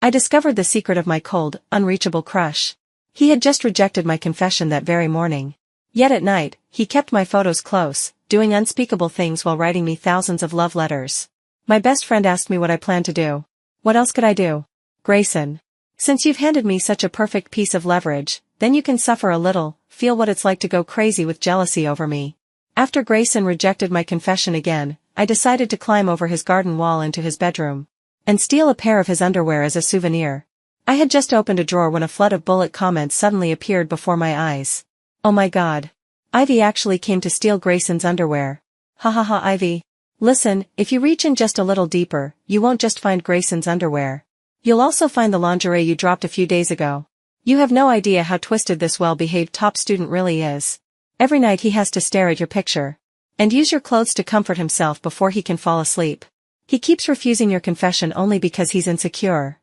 I discovered the secret of my cold, unreachable crush. He had just rejected my confession that very morning. Yet at night, he kept my photos close, doing unspeakable things while writing me thousands of love letters. My best friend asked me what I planned to do. What else could I do? Grayson. Since you've handed me such a perfect piece of leverage, then you can suffer a little, feel what it's like to go crazy with jealousy over me. After Grayson rejected my confession again, I decided to climb over his garden wall into his bedroom and steal a pair of his underwear as a souvenir. I had just opened a drawer when a flood of bullet comments suddenly appeared before my eyes. Oh my god. Ivy actually came to steal Grayson's underwear. Ha ha ha Ivy. Listen, if you reach in just a little deeper, you won't just find Grayson's underwear. You'll also find the lingerie you dropped a few days ago. You have no idea how twisted this well-behaved top student really is. Every night he has to stare at your picture and use your clothes to comfort himself before he can fall asleep. He keeps refusing your confession only because he's insecure.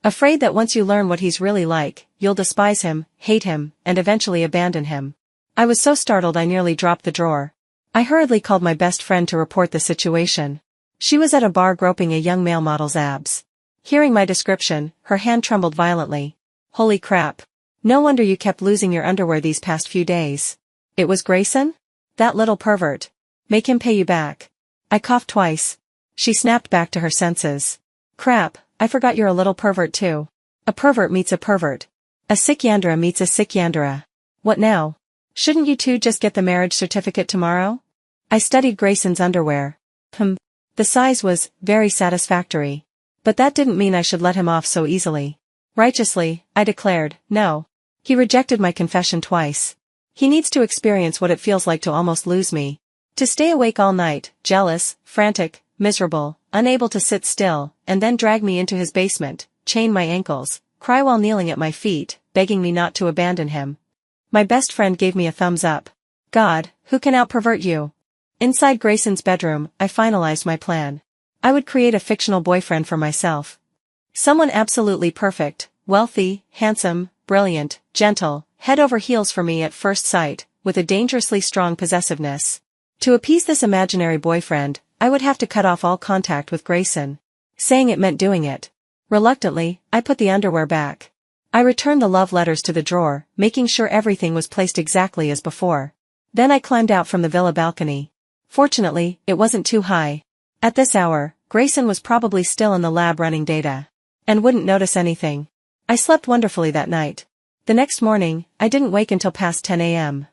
Afraid that once you learn what he's really like, you'll despise him, hate him, and eventually abandon him. I was so startled I nearly dropped the drawer. I hurriedly called my best friend to report the situation. She was at a bar groping a young male model's abs. Hearing my description, her hand trembled violently. Holy crap. No wonder you kept losing your underwear these past few days. It was Grayson? That little pervert. Make him pay you back. I coughed twice. She snapped back to her senses. Crap, I forgot you're a little pervert too. A pervert meets a pervert. A sick yandere meets a sick yandere. What now? Shouldn't you two just get the marriage certificate tomorrow? I studied Grayson's underwear. The size was very satisfactory. But that didn't mean I should let him off so easily. Righteously, I declared, no. He rejected my confession twice. He needs to experience what it feels like to almost lose me. To stay awake all night, jealous, frantic, miserable, unable to sit still, and then drag me into his basement, chain my ankles, cry while kneeling at my feet, begging me not to abandon him. My best friend gave me a thumbs up. God, who can out-pervert you? Inside Grayson's bedroom, I finalized my plan. I would create a fictional boyfriend for myself. Someone absolutely perfect, wealthy, handsome, brilliant, gentle, head over heels for me at first sight, with a dangerously strong possessiveness. To appease this imaginary boyfriend, I would have to cut off all contact with Grayson. Saying it meant doing it. Reluctantly, I put the underwear back. I returned the love letters to the drawer, making sure everything was placed exactly as before. Then I climbed out from the villa balcony. Fortunately, it wasn't too high. At this hour, Grayson was probably still in the lab running data. And wouldn't notice anything. I slept wonderfully that night. The next morning, I didn't wake until past 10 a.m.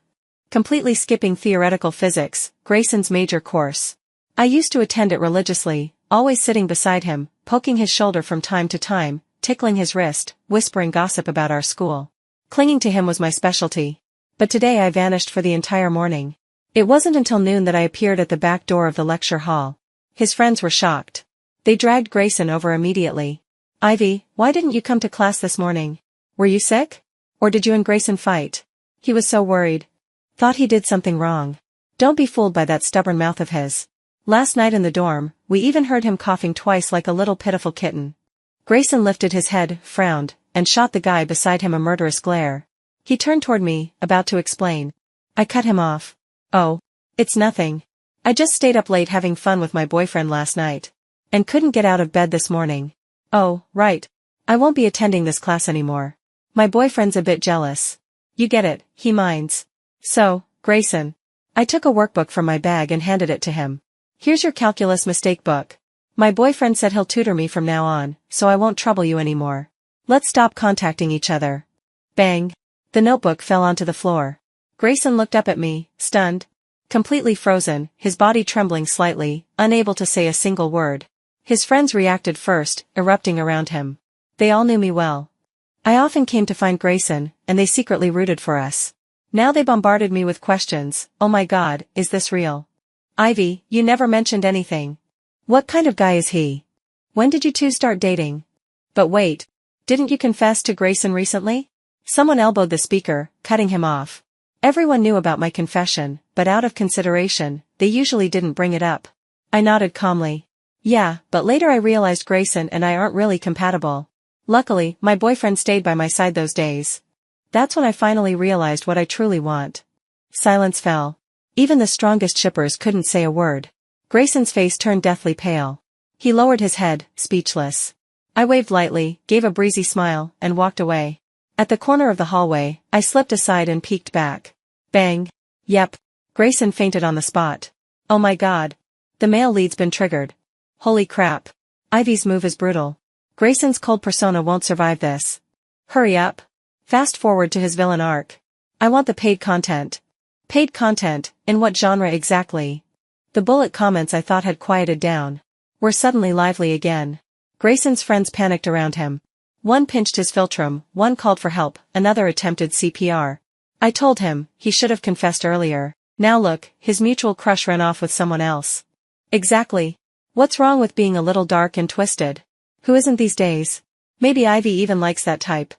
Completely skipping theoretical physics, Grayson's major course. I used to attend it religiously, always sitting beside him, poking his shoulder from time to time, tickling his wrist, whispering gossip about our school. Clinging to him was my specialty. But today I vanished for the entire morning. It wasn't until noon that I appeared at the back door of the lecture hall. His friends were shocked. They dragged Grayson over immediately. Ivy, why didn't you come to class this morning? Were you sick? Or did you and Grayson fight? He was so worried. Thought he did something wrong. Don't be fooled by that stubborn mouth of his. Last night in the dorm, we even heard him coughing twice like a little pitiful kitten. Grayson lifted his head, frowned, and shot the guy beside him a murderous glare. He turned toward me, about to explain. I cut him off. Oh, it's nothing. I just stayed up late having fun with my boyfriend last night. And couldn't get out of bed this morning. Oh, right. I won't be attending this class anymore. My boyfriend's a bit jealous. You get it, he minds. So, Grayson. I took a workbook from my bag and handed it to him. Here's your calculus mistake book. My boyfriend said he'll tutor me from now on, so I won't trouble you anymore. Let's stop contacting each other. Bang. The notebook fell onto the floor. Grayson looked up at me, stunned. Completely frozen, his body trembling slightly, unable to say a single word. His friends reacted first, erupting around him. They all knew me well. I often came to find Grayson, and they secretly rooted for us. Now they bombarded me with questions. Oh my god, is this real? Ivy, you never mentioned anything. What kind of guy is he? When did you two start dating? But wait. Didn't you confess to Grayson recently? Someone elbowed the speaker, cutting him off. Everyone knew about my confession, but out of consideration, they usually didn't bring it up. I nodded calmly. Yeah, but later I realized Grayson and I aren't really compatible. Luckily, my boyfriend stayed by my side those days. That's when I finally realized what I truly want. Silence fell. Even the strongest shippers couldn't say a word. Grayson's face turned deathly pale. He lowered his head, speechless. I waved lightly, gave a breezy smile, and walked away. At the corner of the hallway, I slipped aside and peeked back. Bang. Yep. Grayson fainted on the spot. Oh my god. The male lead's been triggered. Holy crap. Ivy's move is brutal. Grayson's cold persona won't survive this. Hurry up. Fast forward to his villain arc. I want the paid content. Paid content, in what genre exactly? The bullet comments I thought had quieted down were suddenly lively again. Grayson's friends panicked around him. One pinched his philtrum, one called for help, another attempted CPR. I told him, he should have confessed earlier. Now look, his mutual crush ran off with someone else. Exactly. What's wrong with being a little dark and twisted? Who isn't these days? Maybe Ivy even likes that type.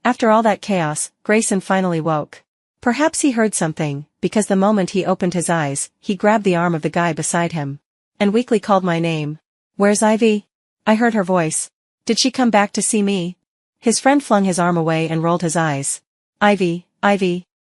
After all that chaos, Grayson finally woke. Perhaps he heard something, because the moment he opened his eyes, he grabbed the arm of the guy beside him and weakly called my name. Where's Ivy? I heard her voice. Did she come back to see me? His friend flung his arm away and rolled his eyes. Ivy.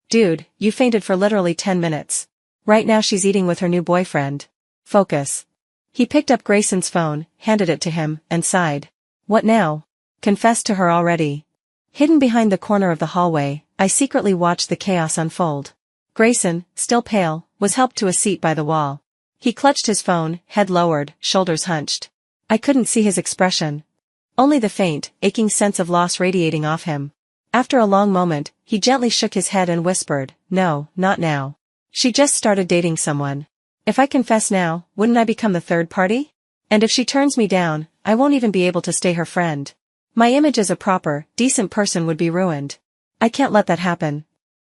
Dude, you fainted for literally 10 minutes. Right now she's eating with her new boyfriend. Focus. He picked up Grayson's phone, handed it to him, and sighed. What now? Confessed to her already. Hidden behind the corner of the hallway, I secretly watched the chaos unfold. Grayson, still pale, was helped to a seat by the wall. He clutched his phone, head lowered, shoulders hunched. I couldn't see his expression. Only the faint, aching sense of loss radiating off him. After a long moment, he gently shook his head and whispered, No, not now. She just started dating someone. If I confess now, wouldn't I become the third party? And if she turns me down, I won't even be able to stay her friend. My image as a proper, decent person would be ruined. I can't let that happen.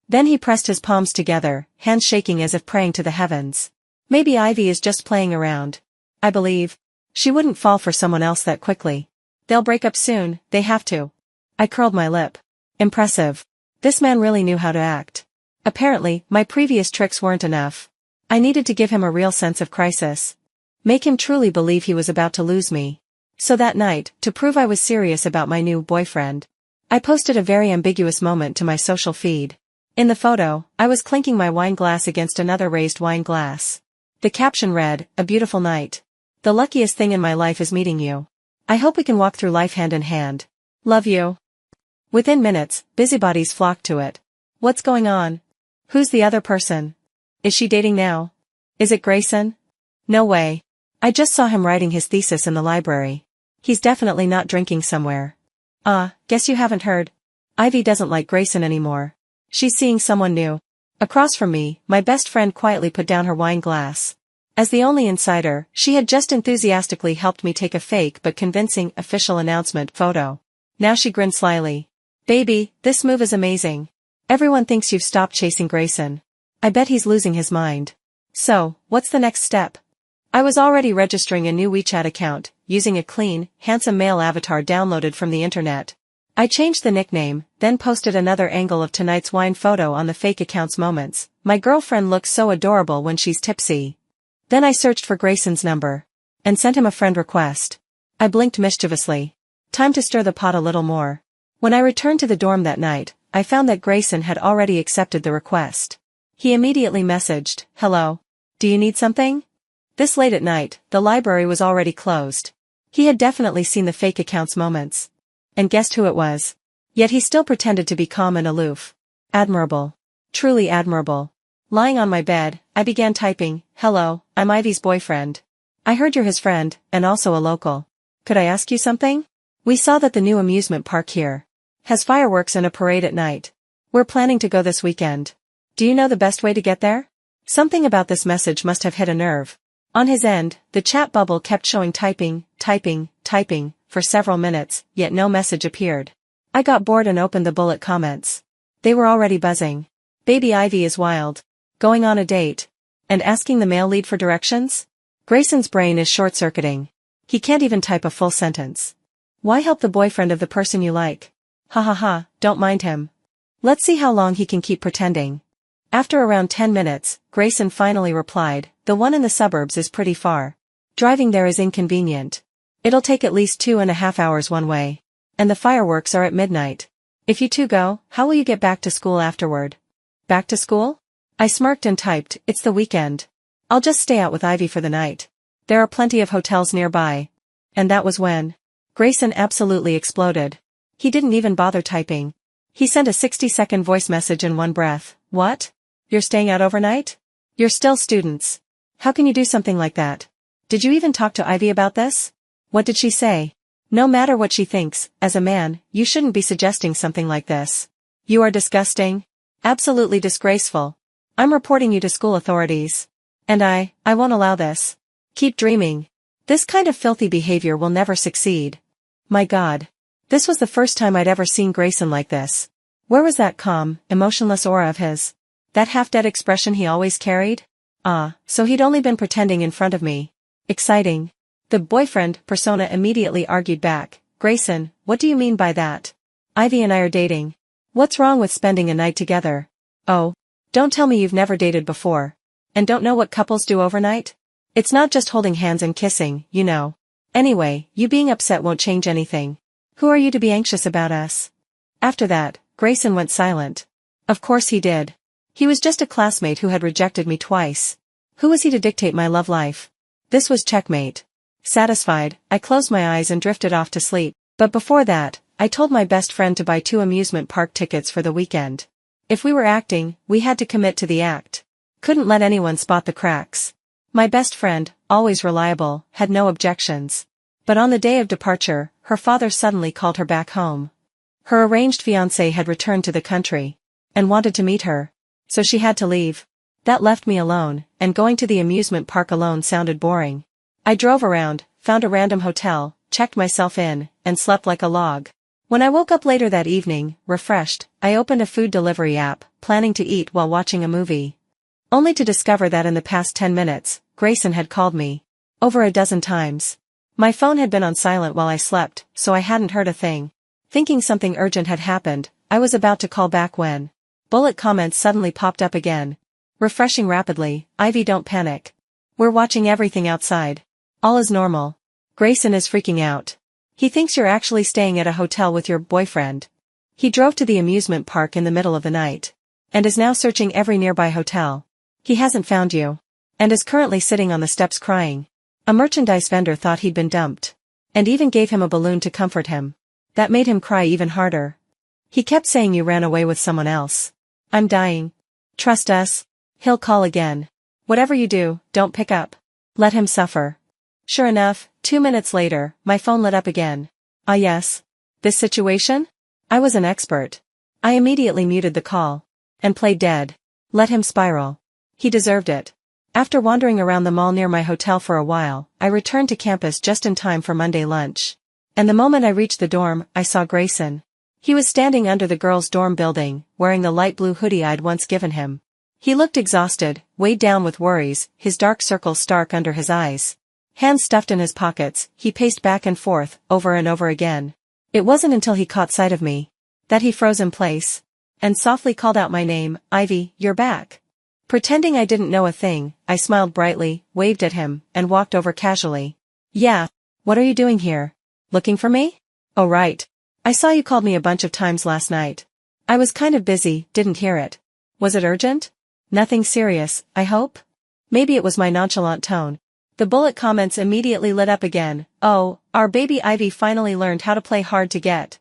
Then he pressed his palms together, hands shaking as if praying to the heavens. Maybe Ivy is just playing around. I believe. She wouldn't fall for someone else that quickly. They'll break up soon, they have to. I curled my lip. Impressive. This man really knew how to act. Apparently, my previous tricks weren't enough. I needed to give him a real sense of crisis. Make him truly believe he was about to lose me. So that night, to prove I was serious about my new boyfriend, I posted a very ambiguous moment to my social feed. In the photo, I was clinking my wine glass against another raised wine glass. The caption read, A beautiful night. The luckiest thing in my life is meeting you. I hope we can walk through life hand in hand. Love you. Within minutes, busybodies flocked to it. What's going on? Who's the other person? Is she dating now? Is it Grayson? No way. I just saw him writing his thesis in the library. He's definitely not drinking somewhere. Guess you haven't heard. Ivy doesn't like Grayson anymore. She's seeing someone new. Across from me, my best friend quietly put down her wine glass. As the only insider, she had just enthusiastically helped me take a fake but convincing official announcement photo. Now she grinned slyly. Baby, this move is amazing. Everyone thinks you've stopped chasing Grayson. I bet he's losing his mind. So, what's the next step? I was already registering a new WeChat account, using a clean, handsome male avatar downloaded from the internet. I changed the nickname, then posted another angle of tonight's wine photo on the fake account's moments. My girlfriend looks so adorable when she's tipsy. Then I searched for Grayson's number and sent him a friend request. I blinked mischievously. Time to stir the pot a little more. When I returned to the dorm that night, I found that Grayson had already accepted the request. He immediately messaged, Hello. Do you need something? This late at night, the library was already closed. He had definitely seen the fake account's moments. And guessed who it was. Yet he still pretended to be calm and aloof. Admirable. Truly admirable. Lying on my bed, I began typing, Hello, I'm Ivy's boyfriend. I heard you're his friend, and also a local. Could I ask you something? We saw that the new amusement park here has fireworks and a parade at night. We're planning to go this weekend. Do you know the best way to get there? Something about this message must have hit a nerve. On his end, the chat bubble kept showing typing, for several minutes, yet no message appeared. I got bored and opened the bullet comments. They were already buzzing. Baby Ivy is wild. Going on a date. And asking the male lead for directions? Grayson's brain is short-circuiting. He can't even type a full sentence. Why help the boyfriend of the person you like? Ha ha ha, don't mind him. Let's see how long he can keep pretending. After around 10 minutes, Grayson finally replied, The one in the suburbs is pretty far. Driving there is inconvenient. It'll take at least 2.5 hours one way. And the fireworks are at midnight. If you two go, how will you get back to school afterward? Back to school? I smirked and typed, It's the weekend. I'll just stay out with Ivy for the night. There are plenty of hotels nearby. And that was when Grayson absolutely exploded. He didn't even bother typing. He sent a 60-second voice message in one breath. What? You're staying out overnight? You're still students. How can you do something like that? Did you even talk to Ivy about this? What did she say? No matter what she thinks, as a man, you shouldn't be suggesting something like this. You are disgusting. Absolutely disgraceful. I'm reporting you to school authorities. And I won't allow this. Keep dreaming. This kind of filthy behavior will never succeed. My God. This was the first time I'd ever seen Grayson like this. Where was that calm, emotionless aura of his? That half-dead expression he always carried? So he'd only been pretending in front of me. Exciting. The boyfriend persona immediately argued back. Grayson, what do you mean by that? Ivy and I are dating. What's wrong with spending a night together? Oh. Don't tell me you've never dated before. And don't know what couples do overnight? It's not just holding hands and kissing, you know. Anyway, you being upset won't change anything. Who are you to be anxious about us? After that, Grayson went silent. Of course he did. He was just a classmate who had rejected me twice. Who was he to dictate my love life? This was checkmate. Satisfied, I closed my eyes and drifted off to sleep. But before that, I told my best friend to buy 2 amusement park tickets for the weekend. If we were acting, we had to commit to the act. Couldn't let anyone spot the cracks. My best friend, always reliable, had no objections. But on the day of departure, her father suddenly called her back home. Her arranged fiancé had returned to the country. And wanted to meet her. So she had to leave. That left me alone, and going to the amusement park alone sounded boring. I drove around, found a random hotel, checked myself in, and slept like a log. When I woke up later that evening, refreshed, I opened a food delivery app, planning to eat while watching a movie. Only to discover that in the past 10 minutes, Grayson had called me. Over a dozen times. My phone had been on silent while I slept, so I hadn't heard a thing. Thinking something urgent had happened, I was about to call back when bullet comments suddenly popped up again. Refreshing rapidly. Ivy, don't panic. We're watching everything outside. All is normal. Grayson is freaking out. He thinks you're actually staying at a hotel with your boyfriend. He drove to the amusement park in the middle of the night. And is now searching every nearby hotel. He hasn't found you. And is currently sitting on the steps crying. A merchandise vendor thought he'd been dumped. And even gave him a balloon to comfort him. That made him cry even harder. He kept saying you ran away with someone else. I'm dying. Trust us. He'll call again. Whatever you do, don't pick up. Let him suffer. Sure enough, 2 minutes later, my phone lit up again. Ah yes. This situation? I was an expert. I immediately muted the call. And played dead. Let him spiral. He deserved it. After wandering around the mall near my hotel for a while, I returned to campus just in time for Monday lunch. And the moment I reached the dorm, I saw Grayson. He was standing under the girls' dorm building, wearing the light blue hoodie I'd once given him. He looked exhausted, weighed down with worries, his dark circles stark under his eyes. Hands stuffed in his pockets, he paced back and forth, over and over again. It wasn't until he caught sight of me that he froze in place and softly called out my name. Ivy, you're back. Pretending I didn't know a thing, I smiled brightly, waved at him, and walked over casually. Yeah. What are you doing here? Looking for me? Oh right. I saw you called me a bunch of times last night. I was kind of busy, didn't hear it. Was it urgent? Nothing serious, I hope? Maybe it was my nonchalant tone. The bullet comments immediately lit up again. Oh, our baby Ivy finally learned how to play hard to get.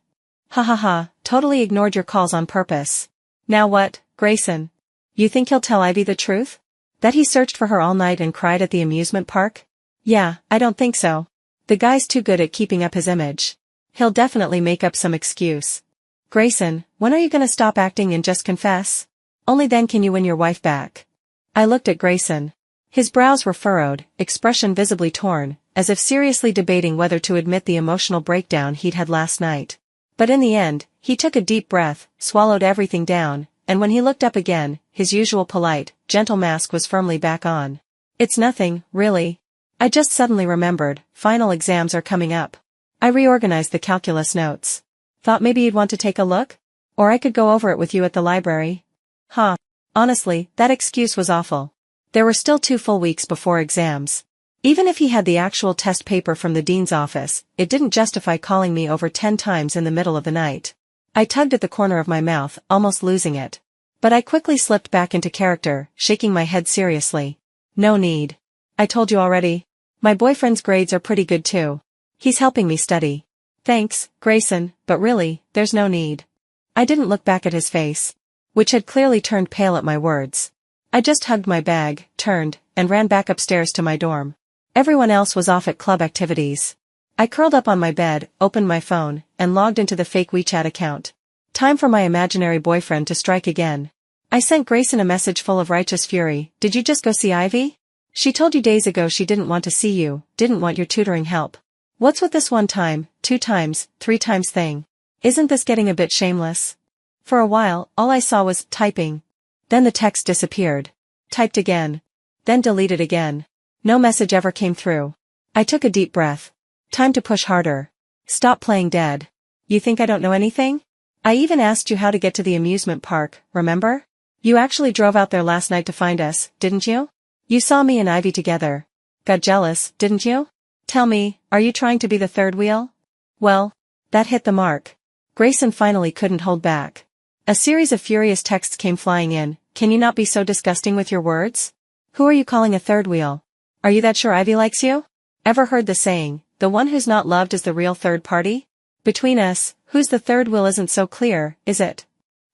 Ha ha ha, totally ignored your calls on purpose. Now what, Grayson? You think he'll tell Ivy the truth? That he searched for her all night and cried at the amusement park? Yeah, I don't think so. The guy's too good at keeping up his image. He'll definitely make up some excuse. Grayson, when are you gonna stop acting and just confess? Only then can you win your wife back. I looked at Grayson. His brows were furrowed, expression visibly torn, as if seriously debating whether to admit the emotional breakdown he'd had last night. But in the end, he took a deep breath, swallowed everything down, and when he looked up again, his usual polite, gentle mask was firmly back on. It's nothing, really. I just suddenly remembered, final exams are coming up. I reorganized the calculus notes. Thought maybe you'd want to take a look? Or I could go over it with you at the library. Huh. Honestly, that excuse was awful. There were still 2 full weeks before exams. Even if he had the actual test paper from the dean's office, it didn't justify calling me over 10 times in the middle of the night. I tugged at the corner of my mouth, almost losing it. But I quickly slipped back into character, shaking my head seriously. No need. I told you already. My boyfriend's grades are pretty good too. He's helping me study. Thanks, Grayson, but really, there's no need. I didn't look back at his face, which had clearly turned pale at my words. I just hugged my bag, turned, and ran back upstairs to my dorm. Everyone else was off at club activities. I curled up on my bed, opened my phone, and logged into the fake WeChat account. Time for my imaginary boyfriend to strike again. I sent Grayson a message full of righteous fury. Did you just go see Ivy? She told you days ago she didn't want to see you, didn't want your tutoring help. What's with this 1 time, 2 times, 3 times thing? Isn't this getting a bit shameless? For a while, all I saw was typing. Then the text disappeared. Typed again. Then deleted again. No message ever came through. I took a deep breath. Time to push harder. Stop playing dead. You think I don't know anything? I even asked you how to get to the amusement park, remember? You actually drove out there last night to find us, didn't you? You saw me and Ivy together. Got jealous, didn't you? Tell me, are you trying to be the third wheel? Well, that hit the mark. Grayson finally couldn't hold back. A series of furious texts came flying in. Can you not be so disgusting with your words? Who are you calling a third wheel? Are you that sure Ivy likes you? Ever heard the saying, the one who's not loved is the real third party? Between us, who's the third wheel isn't so clear, is it?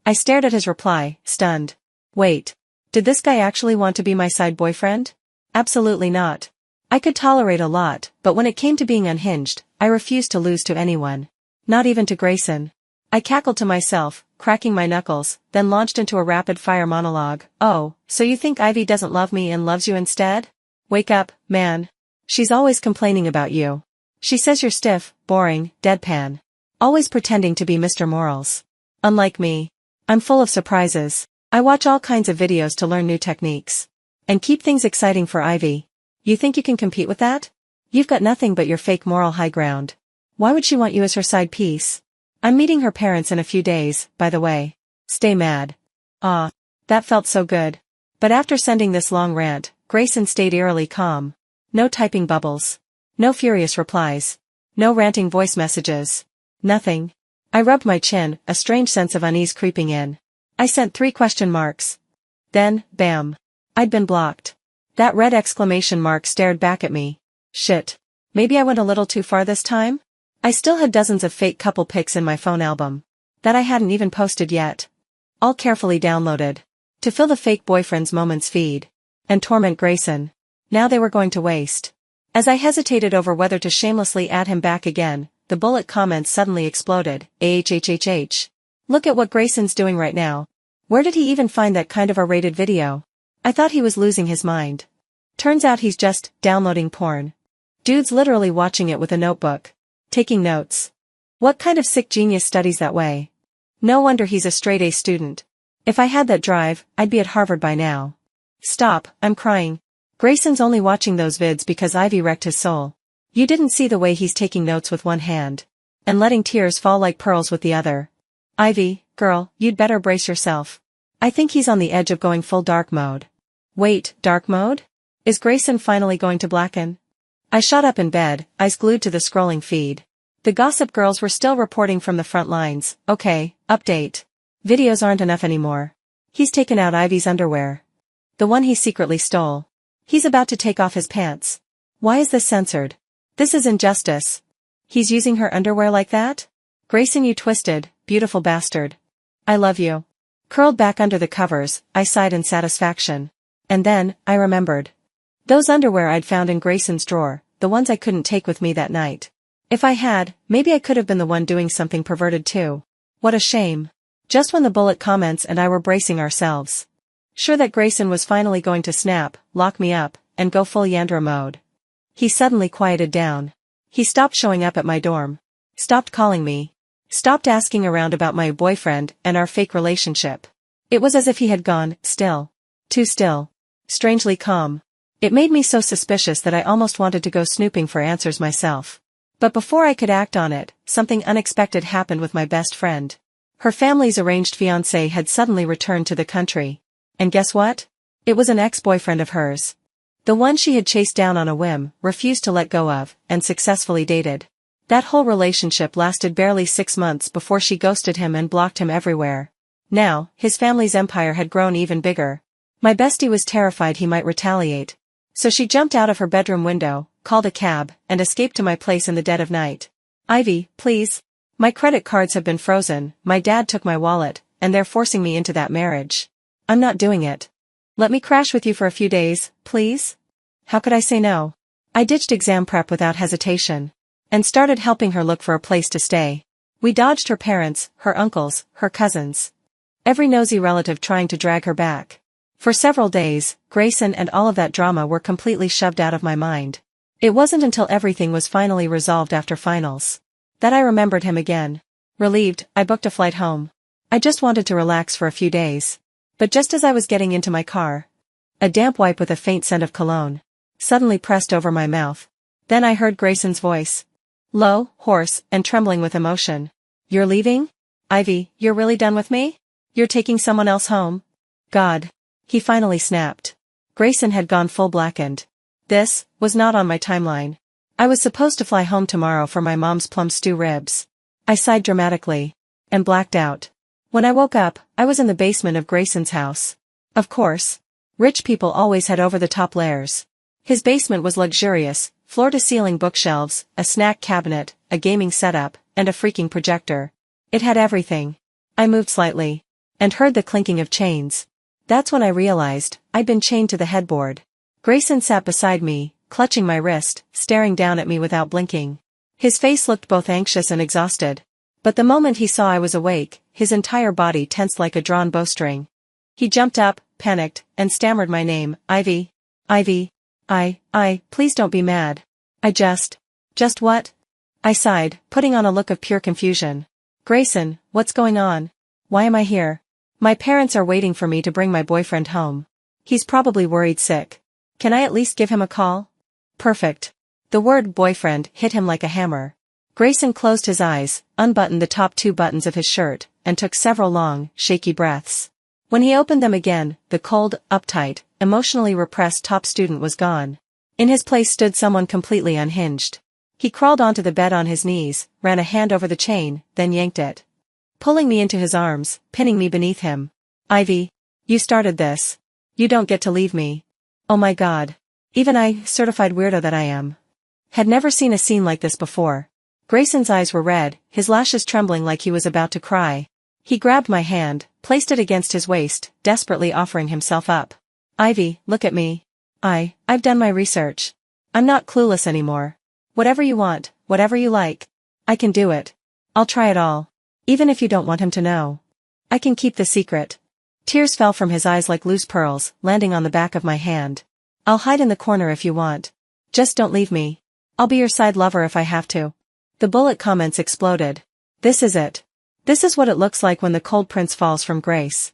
I stared at his reply, stunned. Wait. Did this guy actually want to be my side boyfriend? Absolutely not. I could tolerate a lot, but when it came to being unhinged, I refused to lose to anyone. Not even to Grayson. I cackled to myself, cracking my knuckles, then launched into a rapid-fire monologue. Oh, so you think Ivy doesn't love me and loves you instead? Wake up, man. She's always complaining about you. She says you're stiff, boring, deadpan. Always pretending to be Mr. Morals. Unlike me. I'm full of surprises. I watch all kinds of videos to learn new techniques. And keep things exciting for Ivy. You think you can compete with that? You've got nothing but your fake moral high ground. Why would she want you as her side piece? I'm meeting her parents in a few days, by the way. Stay mad. Ah, that felt so good. But after sending this long rant, Grayson stayed eerily calm. No typing bubbles. No furious replies. No ranting voice messages. Nothing. I rubbed my chin, a strange sense of unease creeping in. I sent 3 question marks. Then, bam. I'd been blocked. That red exclamation mark stared back at me. Shit. Maybe I went a little too far this time? I still had dozens of fake couple pics in my phone album. That I hadn't even posted yet. All carefully downloaded. To fill the fake boyfriend's moments feed. And torment Grayson. Now they were going to waste. As I hesitated over whether to shamelessly add him back again, the bullet comments suddenly exploded. AHHHH. Look at what Grayson's doing right now. Where did he even find that kind of R-rated video? I thought he was losing his mind. Turns out he's just downloading porn. Dude's literally watching it with a notebook. Taking notes. What kind of sick genius studies that way? No wonder he's a straight-A student. If I had that drive, I'd be at Harvard by now. Stop, I'm crying. Grayson's only watching those vids because Ivy wrecked his soul. You didn't see the way he's taking notes with one hand. And letting tears fall like pearls with the other. Ivy, girl, you'd better brace yourself. I think he's on the edge of going full dark mode. Wait, dark mode? Is Grayson finally going to blacken? I shot up in bed, eyes glued to the scrolling feed. The Gossip Girls were still reporting from the front lines. Okay, update. Videos aren't enough anymore. He's taken out Ivy's underwear. The one he secretly stole. He's about to take off his pants. Why is this censored? This is injustice. He's using her underwear like that? Grayson, you twisted, beautiful bastard. I love you. Curled back under the covers, I sighed in satisfaction. And then, I remembered. Those underwear I'd found in Grayson's drawer, the ones I couldn't take with me that night. If I had, maybe I could have been the one doing something perverted too. What a shame. Just when the bullet comments and I were bracing ourselves. Sure that Grayson was finally going to snap, lock me up, and go full Yandra mode. He suddenly quieted down. He stopped showing up at my dorm. Stopped calling me. Stopped asking around about my boyfriend and our fake relationship. It was as if he had gone, still. Too still. Strangely calm. It made me so suspicious that I almost wanted to go snooping for answers myself. But before I could act on it, something unexpected happened with my best friend. Her family's arranged fiancé had suddenly returned to the country. And guess what? It was an ex-boyfriend of hers. The one she had chased down on a whim, refused to let go of, and successfully dated. That whole relationship lasted barely 6 months before she ghosted him and blocked him everywhere. Now, his family's empire had grown even bigger. My bestie was terrified he might retaliate. So she jumped out of her bedroom window, called a cab, and escaped to my place in the dead of night. Ivy, please. My credit cards have been frozen, my dad took my wallet, and they're forcing me into that marriage. I'm not doing it. Let me crash with you for a few days, please? How could I say no? I ditched exam prep without hesitation. And started helping her look for a place to stay. We dodged her parents, her uncles, her cousins. Every nosy relative trying to drag her back. For several days, Grayson and all of that drama were completely shoved out of my mind. It wasn't until everything was finally resolved after finals that I remembered him again. Relieved, I booked a flight home. I just wanted to relax for a few days. But just as I was getting into my car, a damp wipe with a faint scent of cologne suddenly pressed over my mouth. Then I heard Grayson's voice. Low, hoarse, and trembling with emotion. You're leaving? Ivy, you're really done with me? You're taking someone else home? God. He finally snapped. Grayson had gone full blackened. This was not on my timeline. I was supposed to fly home tomorrow for my mom's plum stew ribs. I sighed dramatically and blacked out. When I woke up, I was in the basement of Grayson's house. Of course. Rich people always had over-the-top layers. His basement was luxurious, floor-to-ceiling bookshelves, a snack cabinet, a gaming setup, and a freaking projector. It had everything. I moved slightly and heard the clinking of chains. That's when I realized I'd been chained to the headboard. Grayson sat beside me, clutching my wrist, staring down at me without blinking. His face looked both anxious and exhausted. But the moment he saw I was awake, his entire body tensed like a drawn bowstring. He jumped up, panicked, and stammered my name, Ivy. Ivy. Please don't be mad. Just what? I sighed, putting on a look of pure confusion. Grayson, what's going on? Why am I here? My parents are waiting for me to bring my boyfriend home. He's probably worried sick. Can I at least give him a call? Perfect. The word boyfriend hit him like a hammer. Grayson closed his eyes, unbuttoned the top 2 buttons of his shirt, and took several long, shaky breaths. When he opened them again, the cold, uptight, emotionally repressed top student was gone. In his place stood someone completely unhinged. He crawled onto the bed on his knees, ran a hand over the chain, then yanked it, pulling me into his arms, pinning me beneath him. Ivy. You started this. You don't get to leave me. Oh my God. Even I, certified weirdo that I am, had never seen a scene like this before. Grayson's eyes were red, his lashes trembling like he was about to cry. He grabbed my hand, placed it against his waist, desperately offering himself up. Ivy, look at me. I've done my research. I'm not clueless anymore. Whatever you want, whatever you like. I can do it. I'll try it all. Even if you don't want him to know. I can keep the secret. Tears fell from his eyes like loose pearls, landing on the back of my hand. I'll hide in the corner if you want. Just don't leave me. I'll be your side lover if I have to. The bullet comments exploded. This is it. This is what it looks like when the cold prince falls from grace.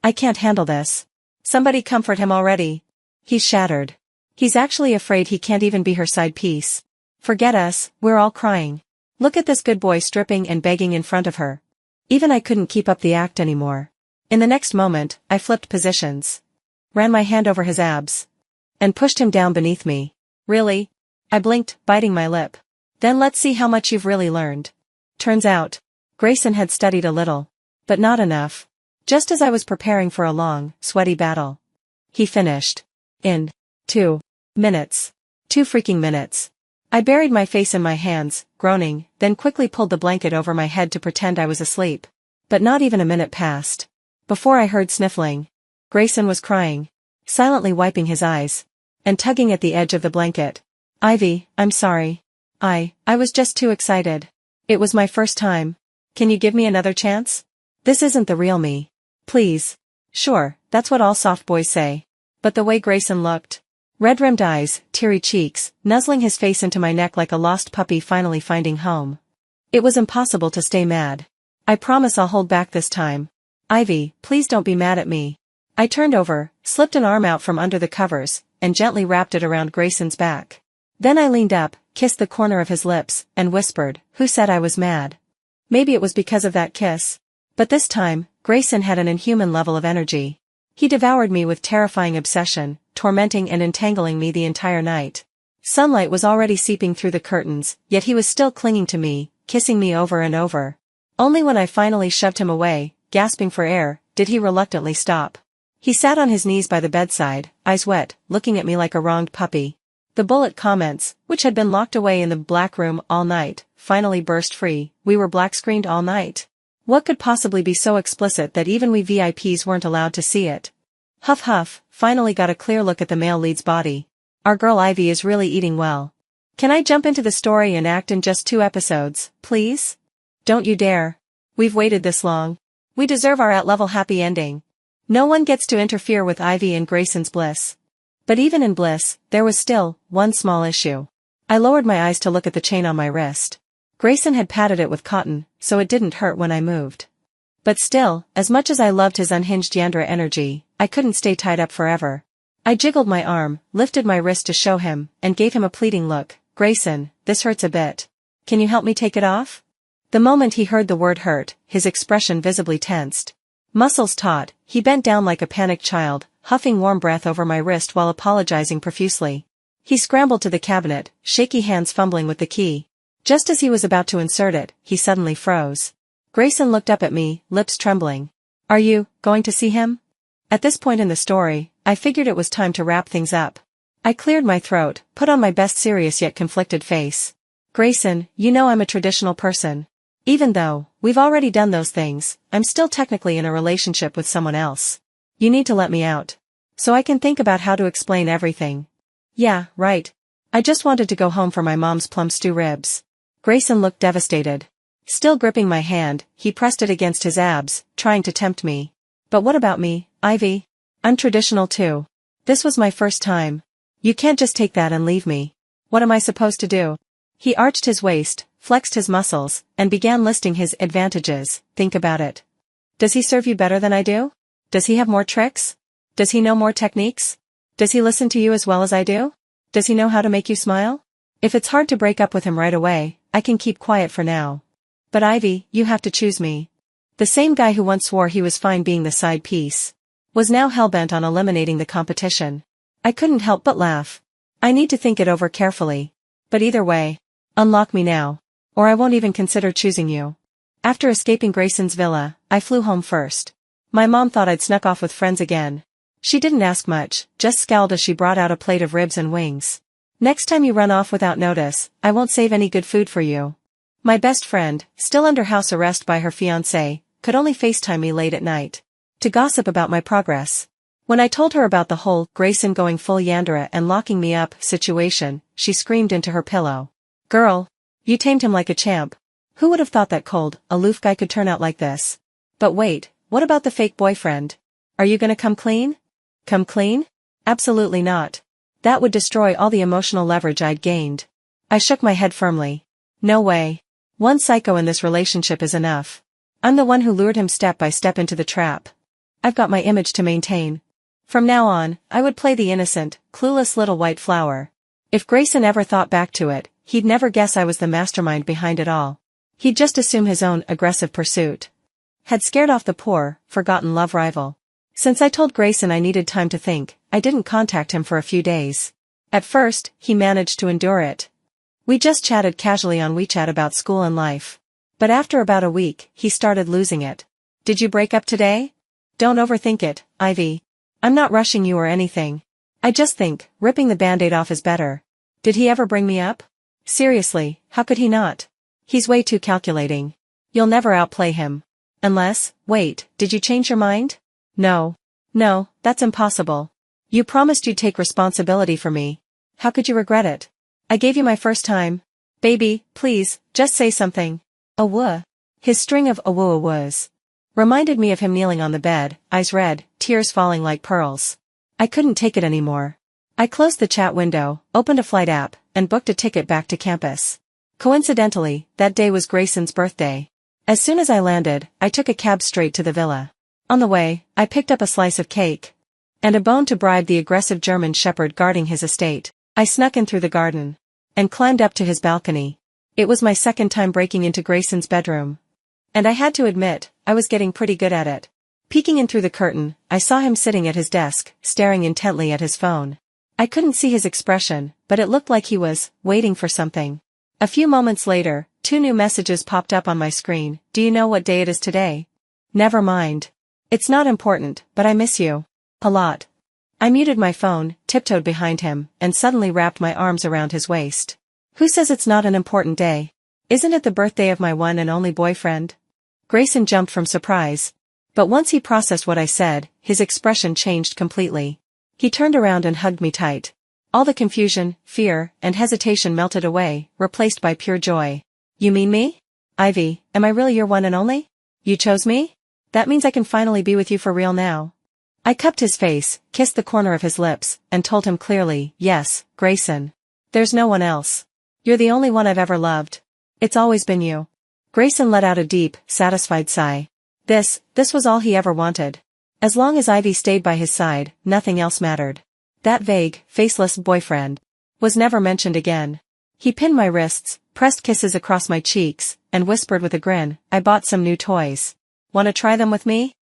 I can't handle this. Somebody comfort him already. He's shattered. He's actually afraid he can't even be her side piece. Forget us, we're all crying. Look at this good boy stripping and begging in front of her. Even I couldn't keep up the act anymore. In the next moment, I flipped positions. Ran my hand over his abs. And pushed him down beneath me. Really? I blinked, biting my lip. Then let's see how much you've really learned. Turns out, Grayson had studied a little. But not enough. Just as I was preparing for a long, sweaty battle. He finished. In 2 minutes. 2 freaking minutes. I buried my face in my hands, groaning, then quickly pulled the blanket over my head to pretend I was asleep. But not even a minute passed before I heard sniffling. Grayson was crying, silently wiping his eyes, and tugging at the edge of the blanket. Ivy, I'm sorry. I was just too excited. It was my first time. Can you give me another chance? This isn't the real me. Please. Sure, that's what all soft boys say. But the way Grayson looked. Red-rimmed eyes, teary cheeks, nuzzling his face into my neck like a lost puppy finally finding home. It was impossible to stay mad. I promise I'll hold back this time. Ivy, please don't be mad at me. I turned over, slipped an arm out from under the covers, and gently wrapped it around Grayson's back. Then I leaned up, kissed the corner of his lips, and whispered, "Who said I was mad?" Maybe it was because of that kiss. But this time, Grayson had an inhuman level of energy. He devoured me with terrifying obsession, tormenting and entangling me the entire night. Sunlight was already seeping through the curtains, yet he was still clinging to me, kissing me over and over. Only when I finally shoved him away, gasping for air, did he reluctantly stop. He sat on his knees by the bedside, eyes wet, looking at me like a wronged puppy. The bullet comments, which had been locked away in the black room all night, finally burst free, we were black-screened all night. What could possibly be so explicit that even we VIPs weren't allowed to see it? Huff huff, finally got a clear look at the male lead's body. Our girl Ivy is really eating well. Can I jump into the story and act in just 2 episodes, please? Don't you dare. We've waited this long. We deserve our at-level happy ending. No one gets to interfere with Ivy and Grayson's bliss. But even in bliss, there was still one small issue. I lowered my eyes to look at the chain on my wrist. Grayson had padded it with cotton, so it didn't hurt when I moved. But still, as much as I loved his unhinged Yandra energy, I couldn't stay tied up forever. I jiggled my arm, lifted my wrist to show him, and gave him a pleading look. Grayson, this hurts a bit. Can you help me take it off? The moment he heard the word hurt, his expression visibly tensed. Muscles taut, he bent down like a panicked child, huffing warm breath over my wrist while apologizing profusely. He scrambled to the cabinet, shaky hands fumbling with the key. Just as he was about to insert it, he suddenly froze. Grayson looked up at me, lips trembling. Are you going to see him? At this point in the story, I figured it was time to wrap things up. I cleared my throat, put on my best serious yet conflicted face. Grayson, you know I'm a traditional person. Even though we've already done those things, I'm still technically in a relationship with someone else. You need to let me out. So I can think about how to explain everything. Yeah, right. I just wanted to go home for my mom's plum stew ribs. Grayson looked devastated. Still gripping my hand, he pressed it against his abs, trying to tempt me. But what about me, Ivy? I'm traditional too. This was my first time. You can't just take that and leave me. What am I supposed to do? He arched his waist, flexed his muscles, and began listing his advantages. Think about it. Does he serve you better than I do? Does he have more tricks? Does he know more techniques? Does he listen to you as well as I do? Does he know how to make you smile? If it's hard to break up with him right away, I can keep quiet for now. But Ivy, you have to choose me. The same guy who once swore he was fine being the side piece was now hellbent on eliminating the competition. I couldn't help but laugh. I need to think it over carefully. But either way, unlock me now, or I won't even consider choosing you. After escaping Grayson's villa, I flew home first. My mom thought I'd snuck off with friends again. She didn't ask much, just scowled as she brought out a plate of ribs and wings. Next time you run off without notice, I won't save any good food for you. My best friend, still under house arrest by her fiancé, could only FaceTime me late at night to gossip about my progress. When I told her about the whole Grayson going full Yandra and locking me up situation, she screamed into her pillow. Girl, you tamed him like a champ. Who would have thought that cold, aloof guy could turn out like this? But wait, what about the fake boyfriend? Are you gonna come clean? Come clean? Absolutely not. That would destroy all the emotional leverage I'd gained. I shook my head firmly. No way. One psycho in this relationship is enough. I'm the one who lured him step by step into the trap. I've got my image to maintain. From now on, I would play the innocent, clueless little white flower. If Grayson ever thought back to it, he'd never guess I was the mastermind behind it all. He'd just assume his own aggressive pursuit had scared off the poor, forgotten love rival. Since I told Grayson I needed time to think, I didn't contact him for a few days. At first, he managed to endure it. We just chatted casually on WeChat about school and life. But after about a week, he started losing it. Did you break up today? Don't overthink it, Ivy. I'm not rushing you or anything. I just think, ripping the Band-Aid off is better. Did he ever bring me up? Seriously, how could he not? He's way too calculating. You'll never outplay him. Unless, wait, did you change your mind? No. No, that's impossible. You promised you'd take responsibility for me. How could you regret it? I gave you my first time. Baby, please, just say something. Awwa. His string of awwa-awwas reminded me of him kneeling on the bed, eyes red, tears falling like pearls. I couldn't take it anymore. I closed the chat window, opened a flight app, and booked a ticket back to campus. Coincidentally, that day was Grayson's birthday. As soon as I landed, I took a cab straight to the villa. On the way, I picked up a slice of cake and a bone to bribe the aggressive German shepherd guarding his estate. I snuck in through the garden and climbed up to his balcony. It was my second time breaking into Grayson's bedroom. And I had to admit, I was getting pretty good at it. Peeking in through the curtain, I saw him sitting at his desk, staring intently at his phone. I couldn't see his expression, but it looked like he was waiting for something. A few moments later, 2 new messages popped up on my screen. Do you know what day it is today? Never mind. It's not important, but I miss you. A lot. I muted my phone, tiptoed behind him, and suddenly wrapped my arms around his waist. Who says it's not an important day? Isn't it the birthday of my one and only boyfriend? Grayson jumped from surprise. But once he processed what I said, his expression changed completely. He turned around and hugged me tight. All the confusion, fear, and hesitation melted away, replaced by pure joy. You mean me? Ivy, am I really your one and only? You chose me? That means I can finally be with you for real now. I cupped his face, kissed the corner of his lips, and told him clearly, yes, Grayson. There's no one else. You're the only one I've ever loved. It's always been you. Grayson let out a deep, satisfied sigh. This was all he ever wanted. As long as Ivy stayed by his side, nothing else mattered. That vague, faceless boyfriend was never mentioned again. He pinned my wrists, pressed kisses across my cheeks, and whispered with a grin, I bought some new toys. Wanna try them with me?